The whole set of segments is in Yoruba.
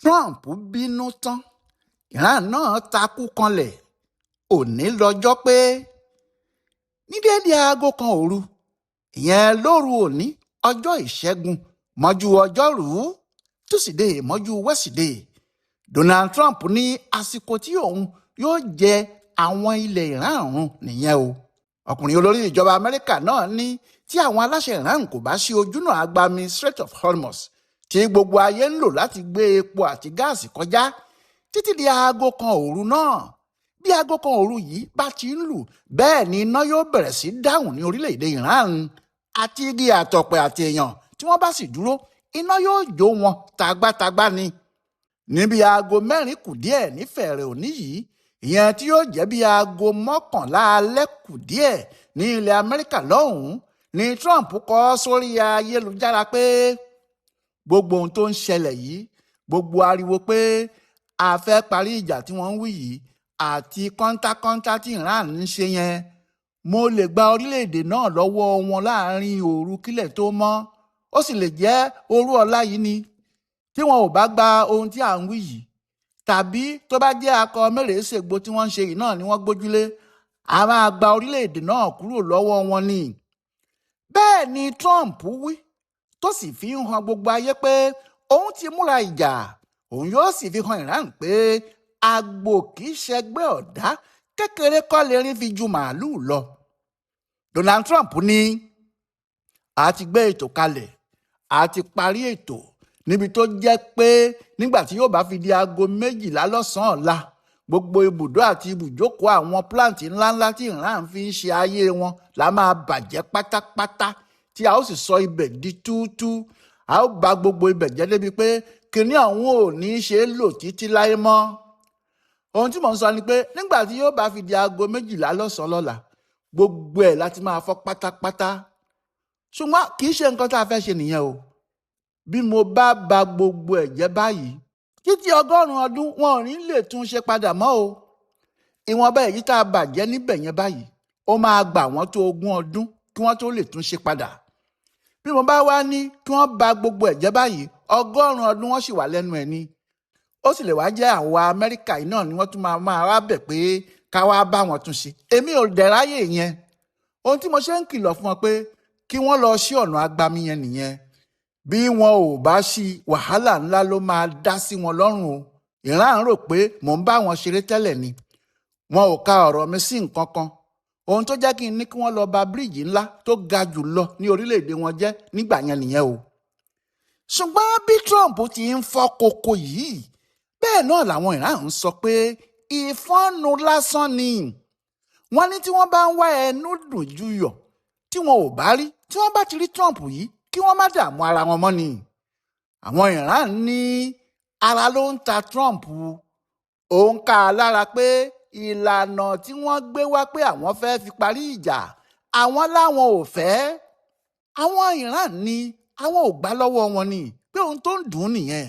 Trump bínú tán, Iran náà takú kanlẹ̀. Òní lọ́jọ́ pé ní déédéé aago kan òru, ìyẹn lóru òní ọjọ́ ìṣẹ́gun mọ́jú ọjọ́rùú túsídẹ̀ẹ́ mọ́jú wẹ́sídẹ̀ẹ́, Donald Trump ní àsìkò tí òun yóò jẹ àwọn ilẹ̀ Iran run nìyẹn o. Ọkùnrin olórí ìjọba Amẹ́ríkà náà ní tí àwọn aláṣẹ Iran kò bá ṣí ojúnà agbami Strait of Hormuz tí gbogbo ayé ń lò láti gbé epo àti gáàsì kọjá títí di aago kan òru náà, bí aago kan òru yìí bá ti ń lù bẹ́ẹ̀ ni iná yóò bẹ̀rẹ̀ sí dáhùn ní orílẹ̀-èdè Iran, àti igi àtọ̀pẹ̀ àti èèyàn tí wọ́n bá sì dúró iná yóò jó wọn tagbátagbá ni. Níbi aago 4 kù díẹ̀ nífẹ̀ẹ́rẹ̀ òní yìí, ìyẹn tí yóò jẹ́ bí aago 11 alẹ́ kù díẹ̀ ní ilẹ̀ Amẹ́ríkà lọ́hùn-ún, ni Trump kọ sórí ayélujára pé gbogbo ohun tó ń ṣẹlẹ̀ yìí, gbogbo ariwo pé a fẹ́ parí ìjà tí wọ́n ń wí yìí àti kọ́ńtákọ́ńtá tí Iran ń ṣe yẹn, mo lè gba orílẹ̀-èdè náà lọ́wọ́ wọn láàrin òru kílẹ̀ tó mọ́, ó sì lè jẹ́ òru ọ̀la yìí ni tí wọn ò bá gba ohun tí à ń wí yìí, tàbí tó bá jẹ́ akọ mẹ́rẹ̀ẹ́sẹ̀gbó tí wọ́n ń ṣe yìí náà ni wọ́n gbójúlé, a máa gba orílẹ̀-èdè náà kúrò lọ́wọ́ wọn ni. Bẹ́ẹ̀ ni Trump wí tó sì fi ń hàn gbogbo ayé pé òun ti múra ìjà, òun yóò sì fi hàn Iran pé àgbò kì í ṣẹgbẹ́ ọ̀dá, kékeré kọ́ lè rí fi ju màálùú lọ. Donald Trump ní a ti gbé ètò kalẹ̀, a ti parí ètò níbi tó jẹ́ pé nígbà tí yóò bá fi di aago 12 lọ́sàn-án ọ̀la, gbogbo ibùdó àti ibùjókòó àwọn pláǹtì ńláńlá tí Iran fi ń ṣe ayé wọn la máa bàjẹ́ pátápátá, tí a ó sì sọ ibẹ̀ di túútú. A ó bà gbogbo ibẹ̀ jẹ́ débi pé kinní àwọn ò ní í ṣe é lò títí láyé mọ́. Ohun tí mò ń sọ ni pé nígbà tí yóò bá fi di aago 12 lọ́sàn-án lọ́la, gbogbo ẹ̀ láti máa fọ́ pátápátá. Ṣùgbọ́n kì í ṣe nǹkan tá a fẹ́ ṣe nìyẹn o. Bí mo bá ba gbogbo ẹ̀ jẹ́ báyìí, títí 100 ọdún wọn ò ní lè tún ṣe padà mọ́ o. Ìwọ̀nba èyí tá a bàjẹ́ níbẹ̀ yẹn báyìí, ó máa gbà wọ́n tó 20 ọdún kí wọ́n tó lè tún ṣe padà. Bí mo bá wá ní kí wọ́n ba gbogbo ẹ̀ jẹ́ báyìí, 100 ọdún wọ́n sì wà lẹ́nu ẹ̀ ni. Ó sì lè wá jẹ́ àwọn Amẹ́ríkà yìí náà ni wọ́n tún máa wá bẹ̀ pé ká wá bá wọn tún ṣe. Èmi ò dẹ̀ ráyè yẹn. Ohun tí mo ṣe ń kìlọ̀ fún wọn pé kí wọ́n lọ ṣí ọ̀nà agbami yẹn nìyẹn. Bí wọn ò bá ṣí, wàhálà ńlá ló máa dá sí wọn lọ́rùn o. Iran rò pé mò ń bá wọn ṣeré tẹ́lẹ̀ ni. Wọn ò ka ọ̀rọ̀ mi sí nǹkan kan. Ohun tó jẹ́ kí n ní kí wọ́n lọ ba bíríìjì ńlá tó ga jù lọ ní orílẹ̀-èdè wọn jẹ́ nígbà yẹn nìyẹn o. Ṣùgbọ́n bí Trump ti ń fọ́ koko yìí, bẹ́ẹ̀ náà làwọn Iran ń sọ pé ìfọ́nnu lásán ni. Wọ́n ní tí wọ́n bá ń wá ẹnu dùn juyọ̀, tí wọn ò bá rí, tí wọ́n bá ti rí Trump yìí, kí wọ́n má dààmú ara wọn mọ́ ni. Àwọn Iran ní ara ló ń ta Trump, òun kà á lára pé ìlànà tí wọ́n gbé wá pé àwọn fẹ́ fi parí ìjà, àwọn láwọn ò fẹ́. Àwọn Iran ní àwọn ò gbà lọ́wọ́ wọn ni, pé ohun tó ń dùn nìyẹn.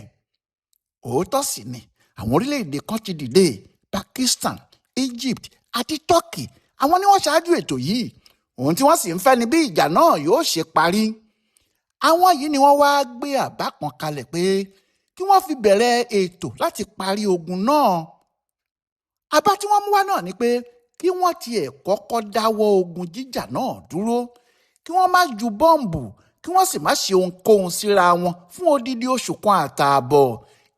Òótọ́ sì ni àwọn orílẹ̀-èdè kan ti dìde, Pakistan, Egypt àti Turkey, àwọn ni wọ́n ṣáájú ètò yìí. Ohun tí wọ́n sì ń fẹ́ ni bí ìjà náà yóò ṣe parí. Àwọn yìí ni wọ́n wá gbé àbá kan kalẹ̀ pé kí wọ́n fi bẹ̀rẹ̀ ètò láti parí ogun náà. Àbá tí wọ́n mú wá náà ni pé kí wọ́n tiẹ̀ kọ́kọ́ dáwọ́ ogun jíjà náà dúró, kí wọ́n má ju bọ́ǹbù, kí wọ́n sì má ṣe ohunkóhun síra wọn fún odidi oṣù kan àtààbọ̀,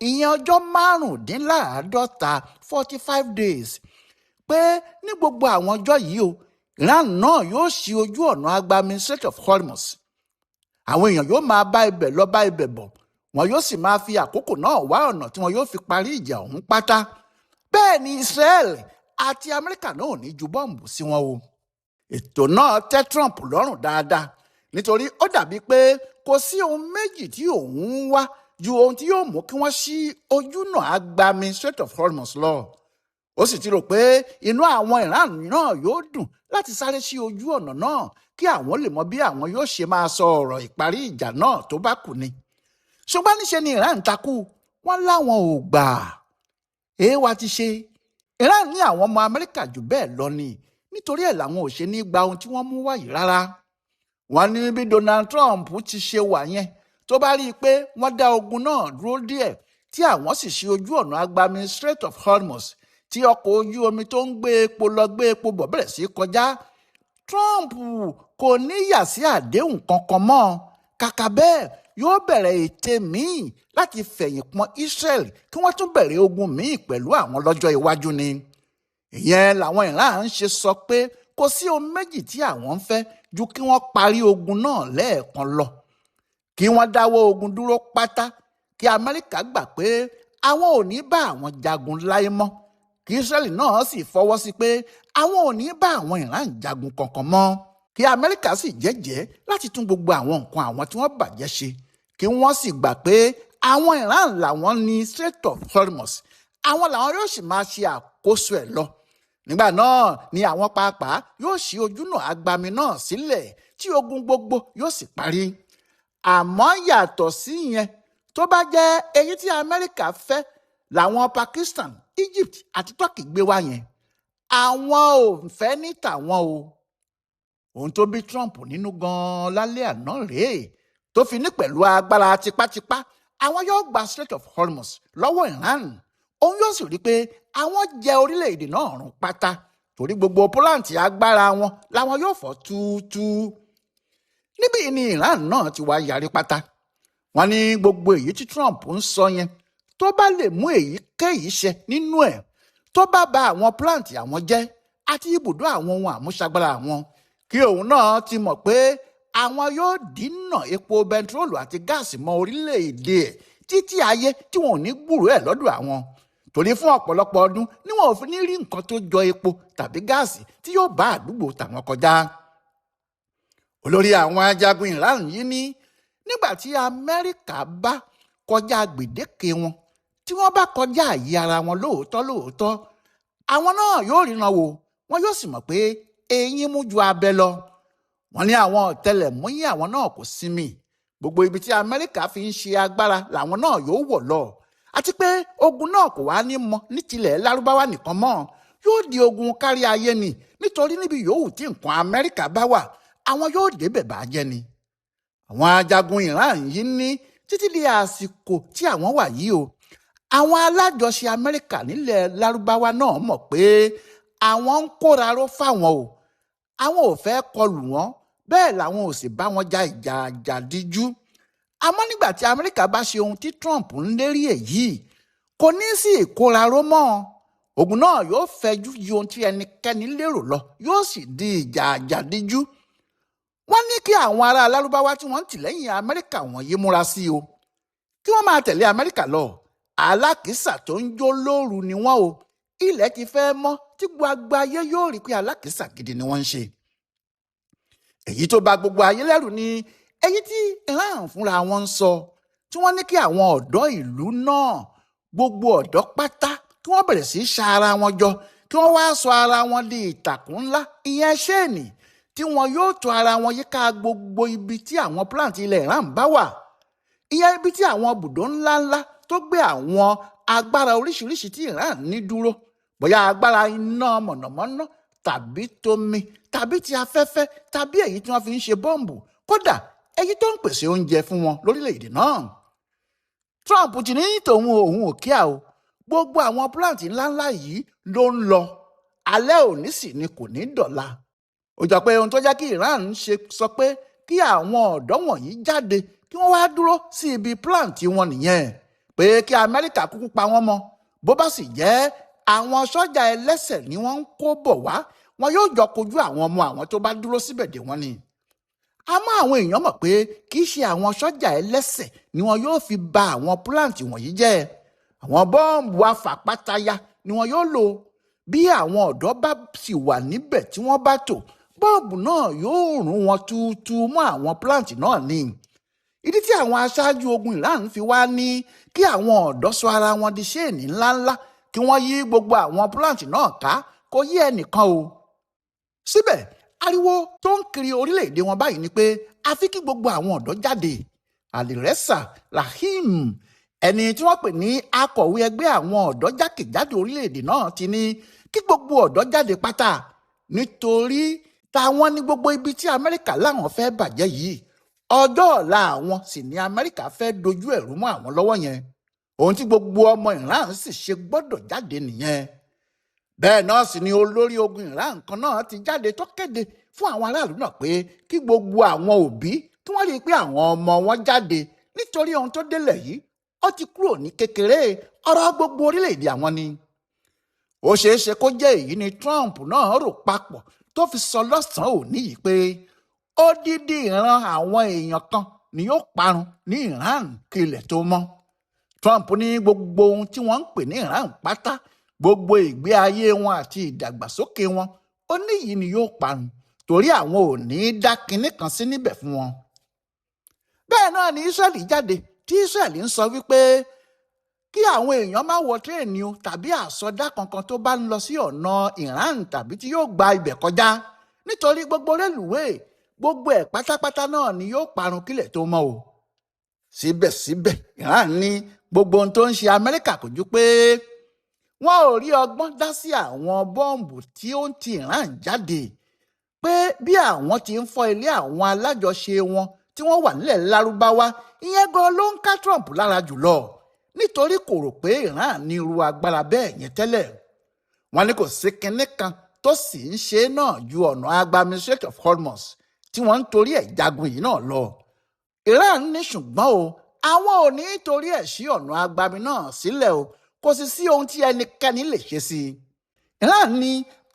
ìyẹn ọjọ́ 45, 45 days. Pé ní gbogbo àwọn ọjọ́ yìí o, Iran náà yóò ṣí ojú ọ̀nà agbami Strait of Hormuz. Àwọn èèyàn yóò máa bá ibẹ̀ lọ bá ibẹ̀ bọ̀, wọn yóò sì máa fi àkókò náà wá ọ̀nà tí wọn yóò fi parí ìjà ọ̀hún pátá. Bẹ́ẹ̀ ni Israel àti Amẹ́ríkà náà ò ní ju bọ́ǹbù sí wọn o. Ètò náà tẹ́ Trump lọ́rùn dáadáa, nítorí ó dàbí pé kò sí ohun méjì tí òun ń wá ju ohun tí yóò mú kí wọ́n ṣí ojúnà agbami Strait of Hormuz lọ. Ó sì ti rò pé inú àwọn Iran náà yóò dùn láti sáré sí ojú ọ̀nà náà kí àwọn lè mọ bí àwọn yóò ṣe máa sọ ọ̀rọ̀ ìparí ìjà náà tó bá kù ni. Ṣùgbọ́n níṣe ni Iran takú, wọ́n láwọn ò gbà. Èèwà ti ṣe. Iran ní àwọn ọmọ Amẹ́ríkà jù bẹ́ẹ̀ lọ ni, nítorí ẹ̀ làwọn ò ṣe ní gba ohun tí wọ́n mú wáyé rárá. Wọ́n ní bí Donald Trump ti ṣe wà yẹn, tó bá rí i pé wọ́n dá ogun náà dúró díẹ̀ tí àwọn sì ṣí ojú ọ̀nà agbami Strait of Hormuz tí ọkọ̀ ojú omi tó ń gbé epo lọ gbé epo bọ̀ bẹ̀rẹ̀ sí kọjá. Trump kò ní yà sí àdéhùn kankan mọ́. Kàkà bẹ́ẹ̀ yóò bẹ̀rẹ̀ ète míì láti fẹ̀yìn pọ́n Israel kí wọ́n tún bẹ̀rẹ̀ ogun míì pẹ̀lú àwọn lọ́jọ́ iwájú ni. Ìyẹn làwọn Iran ń ṣe sọ pé kò sí ohun méjì tí àwọn ń fẹ́ ju kí wọ́n parí ogun náà lẹ́ẹ̀kan lọ, kí wọ́n dáwọ́ ogun dúró pátá, kí Amẹ́ríkà gbà pé àwọn ò ní bá àwọn jagun láyé mọ́, kí Israel náà sì fọwọ́ sí pé àwọn ò ní bá àwọn Iran jagun kankan mọ́, kí Amẹ́ríkà sì jẹ́jẹ́ láti tún gbogbo àwọn nǹkan àwọn tí wọ́n bàjẹ́ ṣe, kí wọ́n sì gbà pé àwọn Iran làwọn ní Strait of Hormuz, àwọn làwọn yóò sì máa ṣe àkóso ẹ̀ lọ. Nígbà náà ni àwọn pàápàá yóò ṣí ojúnà agbami náà sílẹ̀ tí ogun gbogbo yóò sì parí. Àmọ́ yàtọ̀ sí ìyẹn, tó bá jẹ́ èyí tí Amẹ́ríkà fẹ́ làwọn Pakistan, Egypt àti Turkey gbé wá yẹn, àwọn ò fẹ́ ní tàwọn o. Ohun tó bí Trump nínú gan-an lálẹ́ àná rèé tó fi ní pẹ̀lú agbára tipátipá àwọn yóò gba Strait of Hormuz lọ́wọ́ Iran. Òun yóò sì rí i pé àwọn jẹ orílẹ̀-èdè náà run pátá torí gbogbo pọ́láǹtì agbára wọn làwọn yóò fọ́ túútúú. Níbí ni Iran náà ti wá yarí pátá. Wọ́n ní gbogbo èyí tí Trump ń sọ yẹn tó bá lè mú èyíkéyìí ṣẹ nínú ẹ̀, tó bá ba àwọn pọ́láǹtì àwọn jẹ́ àti ibùdó àwọn ohun àmúṣagbára àwọn, kí òun náà ti mọ̀ pé àwọn yóò dínà epo bẹntiróòlù àti gáàsì mọ́ orílẹ̀-èdè ẹ̀ títí ayé tí wọn ò ní gbúròó ẹ̀ lọ́dọ̀ àwọn. Torí fún ọ̀pọ̀lọpọ̀ ọdún ni wọn ò fi ní rí nǹkan tó jọ epo tàbí gáàsì tí yóò bá àdúgbò tàwọn kọjá. Olórí àwọn ajagun Iran yìí ní nígbà tí Amẹ́ríkà bá kọjá gbèdéke wọn, tí wọ́n bá kọjá àyè ara wọn lóòótọ́, àwọn náà yóò ríran wò, wọn yóò sì mọ̀ pé eyín mú ju abẹ lọ. Wọ́n ní àwọn ọ̀tẹlẹ̀múyẹ́ àwọn náà kò sinmi, gbogbo ibi tí Amẹ́ríkà fi ń ṣe agbára làwọn náà yóò wọ̀ lọ, àti pé ogun náà kò wá ní mọ ní tilẹ̀ Lárúbáwá nìkan mọ́, yóò di ogun kárí ayé ni, nítorí níbi yòówù tí nǹkan Amẹ́ríkà bá wà àwọn yóò débẹ̀ bàjẹ́ ni. Àwọn ajagun Iran yìí ní títí di àsìkò tí àwọn wà yìí o, àwọn alájọṣe Amẹ́ríkà nílẹ̀ Lárúbáwá náà mọ̀ pé àwọn ń kóra ró fáwọn o, àwọn ò fẹ́ kọlù wọn, bẹ́ẹ̀ làwọn ò sì bá wọn ja ìjà àjàdíjú. Àmọ́ nígbà tí Amẹ́ríkà bá ṣe ohun tí Trump ń lérí èyí, kò ní sí ìkóraró mọ́. Ogun náà yóò fẹjú ju ohun tí ẹnikẹ́ni lérò lọ, yóò sì di ìjà àjàdíjú. Wọ́n ní kí àwọn ará Lárúbáwá tí wọ́n ń tì lẹ́yìn Amẹ́ríkà wọ̀nyí múra sí o, kí wọ́n máa tẹ̀lé Amẹ́ríkà lọ. Alákìísà tó ń jó lóru ni wọ́n o. Ilẹ̀ ti fẹ́ mọ́ tí gbogbo ayé yóò rí pé alákìísà gidi ni wọ́n ń ṣe. Èyí tó bà gbogbo ayé lẹ́rù ni èyí tí Iran fúnra wọn ń sọ, tí wọ́n ní kí àwọn ọ̀dọ́ ìlú náà, gbogbo ọ̀dọ́ pátá, kí wọ́n bẹ̀rẹ̀ sí í ṣa ara wọn jọ, kí wọ́n wá sọ ara wọn di ìtàkùn ńlá, ìyẹn ṣéènì, tí wọn yóò tò ara wọn yíká gbogbo ibi tí àwọn plant ilẹ̀ Iran bá wà, ìyẹn ibi tí àwọn bùdó ńláńlá tó gbé àwọn agbára oríṣiríṣi tí Iran ní dúró, bóyá agbára iná mọ̀nàmọ́ná tàbí tómi tàbí ti afẹ́fẹ́ tàbí èyí tí wọ́n fi ń ṣe bọ́ǹbù, kódà èyí tó ń pèsè oúnjẹ fún wọn lórílẹ̀‐èdè náà. Trump ti ní tòun òun ò kíá o, gbogbo àwọn plant ńláńlá yìí ló ń lọ, alẹ́ òní sì ni kò ní dọ̀la. Ó jọ pé ohun tó jẹ́ kí Iran ṣe sọ pé kí àwọn ọ̀dọ́ wọ̀nyí jáde kí wọ́n wá dúró sí ibi plant wọn nìyẹn, pé kí Amẹ́ríkà kúkú pa wọ́n mọ́, bó bá sì jẹ́ àwọn sọ́jà ẹlẹ́sẹ̀ ni wọ́n ń kó bọ̀ wá, wọn yóò jọ kojú àwọn ọmọ àwọn tó bá dúró síbẹ̀ dè wọ́n ni. Àmọ́ àwọn èèyàn mọ̀ pé kì í ṣe àwọn sọ́jà ẹlẹ́sẹ̀ ni wọn yóò fi ba àwọn plant wọ̀nyí jẹ́, àwọn bọ́ǹbù afàpátáyà ni wọn yóò lò. Bí àwọn ọ̀dọ́ bá sì wà níbẹ̀ tí wọ́n bá tò, bọ́ǹbù náà yóò rún wọn túútúú mọ́ àwọn plant náà ni. Ìdí tí àwọn aṣáájú ogun Iran fi wá ní kí àwọn ọ̀dọ́ sọ ara wọn di ṣéènì ńláńlá kí wọ́n yí gbogbo àwọn plant náà ká kò yé ẹnìkan o. Síbẹ̀ ariwo tó ń kiri orílẹ̀-èdè wọn báyìí ni pé àfi kí gbogbo àwọn ọ̀dọ́ jáde. Alireza Rahim, ẹni tí wọ́n pè ní akọ̀wé ẹgbẹ́ àwọn ọ̀dọ́ jákèjádò orílẹ̀-èdè náà, ti ní kí gbogbo ọ̀dọ́ jáde pátá, nítorí táwọn ní gbogbo ibi tí Amẹ́ríkà láwọn fẹ́ bàjẹ́ yìí, ọjọ́ ọ̀la àwọn sì ní Amẹ́ríkà fẹ́ dojú ẹ̀rú mọ́ àwọn lọ́wọ́ yẹn. ohun tí gbogbo ọmọ Iran sì ṣe gbọ́dọ̀ jáde nìyẹn. bẹ́ẹ̀ náà sì ni olórí ogun Iran kan náà ti jáde tó kéde fún àwọn aráàlú náà pé kí gbogbo àwọn òbí tí wọ́n rí i pé àwọn ọmọ wọn jáde nítorí ohun tó délẹ̀ yìí ó ti kúrò ní kékeré, ọ̀rọ̀ gbogbo orílẹ̀-èdè àwọn ni. ó ṣeé ṣe kó jẹ́ èyí ni Trump náà rò papọ̀ tó fi sọ lọ́sàn-án òní yìí pé odidi ìran àwọn èèyàn kan ni yóò parun ní Iran kí ilẹ̀ tó mọ́. Trump ní gbogbo ohun tí wọ́n ń pè ní Iran pátá, gbogbo ìgbé ayé wọn àti ìdàgbàsókè wọn, ó ní yìí ni yóò parun torí àwọn ò ní dá kinní kan sí níbẹ̀ fún wọn. bẹ́ẹ̀ náà ni Israẹli jáde tí Israẹli ń sọ wípé kí àwọn èèyàn má wọ tírèènì o tàbí àsọdá kankan tó bá ń lọ sí ọ̀nà Iran tàbí tí yóò gba ibẹ̀ kọjá nítorí gbogbo rélùwéè gbogbo ẹ̀ pátápátá náà ni yóò parun kílẹ̀ tó mọ́ o. síbẹ̀síbẹ̀ Iran ní gbogbo ohun tó ń ṣe Amẹ́ríkà kò ju pé wọn ò rí ọgbọ́n dá sí àwọn bọ́ǹbù tí ó ń ti Iran jáde, pé bí àwọn ti ń fọ́ ilé àwọn alájọṣe wọn tí wọ́n wà nílẹ̀ Lárúbáwá, ìyẹn gan ló ń ká Trump lára jùlọ nítorí kò rò pé Iran ní irú agbára bẹ́ẹ̀ yẹn tẹ́lẹ̀. wọ́n ní kò sí kinní kan tó sì ń ṣe náà ju ọ̀nà agbami Strait of Hormuz tí wọ́n ń torí ẹ̀ jagun yìí náà lọ. Iran ní ṣùgbọ́n o àwọn ò ní torí ẹ̀ ṣí ọ̀nà agbami náà sílẹ̀ o, kò sì sí ohun tí ẹnikẹ́ni lè ṣe sí i. Iran ní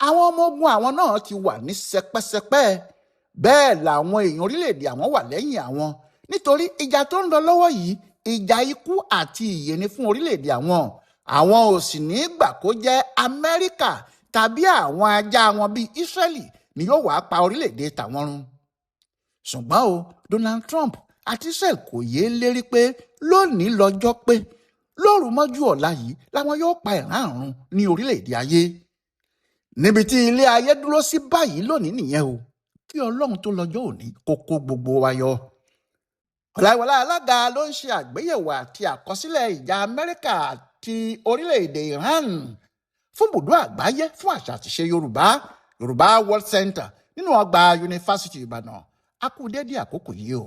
àwọn ọmọ ogun àwọn náà ti wà ní sẹpẹ́sẹpẹ́, bẹ́ẹ̀ làwọn èèyàn orílẹ̀-èdè àwọn wà lẹ́yìn àwọn nítorí ìjà tó ń lọ lọ́wọ́ yìí ìjà ikú àti ìyè ni fún orílẹ̀-èdè àwọn ò sì ní gbà kó jẹ́ Amẹ́ríkà tàbí àwọn ajá wọn bíi Israẹli ni yóò wá pa orílẹ̀-èdè tàwọn run. ṣùgbọ́n o Donald Trump àti Israel kò yéé lérí pé lónìí lọ́jọ́ pé lóru mọ́jú ọ̀la yìí làwọn yóò pa Iran run ní orílẹ̀-èdè ayé. níbi tí ilé ayé dúró sí báyìí lónìí nìyẹn o, kí Ọlọ́run tó lọ́jọ́ òní kó kó gbogbo wa yọ. Ọláìwọlá alága ló ń ṣe àgbéyẹ̀wò àti àkọsílẹ̀ ìjà Amẹ́ríkà àti orílẹ̀-èdè Iran fún ibùdó àgbáyé fún àṣà àtìṣe Yorùbá World Center nínú ọgbà yunifásitì Ìbàdàn. A kú dédé àkókò yìí o.